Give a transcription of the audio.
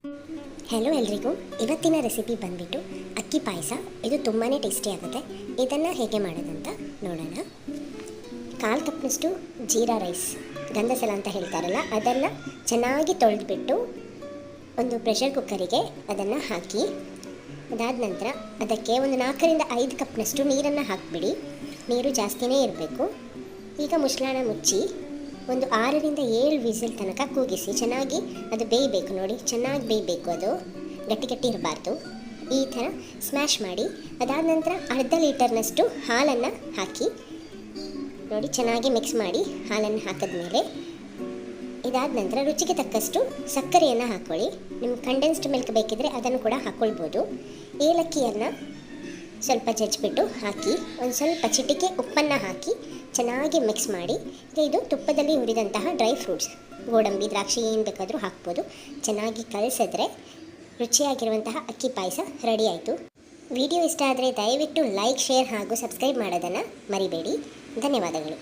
Hello ಎಲ್ರಿಗೂ, ಇವತ್ತಿನ recipe ಬಂದ್ಬಿಟ್ಟು ಅಕ್ಕಿ ಪಾಯಸ. ಇದು ತುಂಬಾ ಟೇಸ್ಟಿ ಆಗುತ್ತೆ. ಇದನ್ನು ಹೇಗೆ ಮಾಡೋದಂತ ನೋಡೋಣ. 1/4 ಕಪ್ನಷ್ಟು ಜೀರಾ ರೈಸ್, ಗಂಧಸಲ ಅಂತ ಹೇಳ್ತಾರಲ್ಲ, ಅದನ್ನು ಚೆನ್ನಾಗಿ ತೊಳೆದ್ಬಿಟ್ಟು ಒಂದು ಪ್ರೆಷರ್ ಕುಕ್ಕರಿಗೆ ಅದನ್ನು ಹಾಕಿ, ಅದಾದ ನಂತರ ಅದಕ್ಕೆ ಒಂದು 4ರಿಂದ 5 ಕಪ್ನಷ್ಟು ನೀರನ್ನು ಹಾಕಿಬಿಡಿ. ನೀರು ಜಾಸ್ತಿನೇ ಇರಬೇಕು. ಈಗ ಮುಚ್ಚಳ ಮುಚ್ಚಿ ಒಂದು 6ರಿಂದ 7 ವಿಸಿಲ್ ತನಕ ಕೂಗಿಸಿ ಚೆನ್ನಾಗಿ ಅದು ಬೇಯಬೇಕು. ನೋಡಿ, ಚೆನ್ನಾಗಿ ಬೇಯಬೇಕು, ಅದು ಗಟ್ಟಿ ಗಟ್ಟಿ ಇರಬಾರ್ದು. ಈ ಥರ ಸ್ಮ್ಯಾಶ್ ಮಾಡಿ, ಅದಾದ ನಂತರ ಅರ್ಧ ಲೀಟರ್ನಷ್ಟು ಹಾಲನ್ನು ಹಾಕಿ ನೋಡಿ, ಚೆನ್ನಾಗಿ ಮಿಕ್ಸ್ ಮಾಡಿ. ಹಾಲನ್ನು ಹಾಕಿದ್ಮೇಲೆ ಇದಾದ ನಂತರ ರುಚಿಗೆ ತಕ್ಕಷ್ಟು ಸಕ್ಕರೆಯನ್ನು ಹಾಕ್ಕೊಳ್ಳಿ. ನಿಮ್ಗೆ ಕಂಡೆನ್ಸ್ಡ್ ಮಿಲ್ಕ್ ಬೇಕಿದ್ದರೆ ಅದನ್ನು ಕೂಡ ಹಾಕ್ಕೊಳ್ಬೋದು. ಏಲಕ್ಕಿಯನ್ನು ಸ್ವಲ್ಪ ಜಜ್ಜಿಬಿಟ್ಟು ಹಾಕಿ, ಒಂದು ಸ್ವಲ್ಪ ಚಿಟಿಕೆ ಉಪ್ಪನ್ನು ಹಾಕಿ ಚೆನ್ನಾಗಿ ಮಿಕ್ಸ್ ಮಾಡಿ. ಇದು ತುಪ್ಪದಲ್ಲಿ ಹುರಿದಂತಹ ಡ್ರೈ ಫ್ರೂಟ್ಸ್, ಗೋಡಂಬಿ, ದ್ರಾಕ್ಷಿ ಏನು ಬೇಕಾದರೂ ಹಾಕ್ಬೋದು. ಚೆನ್ನಾಗಿ ಕಲಿಸಿದ್ರೆ ರುಚಿಯಾಗಿರುವಂತಹ ಅಕ್ಕಿ ಪಾಯಸ ರೆಡಿ ಆಯಿತು. ವಿಡಿಯೋ ಇಷ್ಟ ಆದರೆ ದಯವಿಟ್ಟು ಲೈಕ್, ಶೇರ್ ಹಾಗೂ ಸಬ್ಸ್ಕ್ರೈಬ್ ಮಾಡೋದನ್ನು ಮರಿಬೇಡಿ. ಧನ್ಯವಾದಗಳು.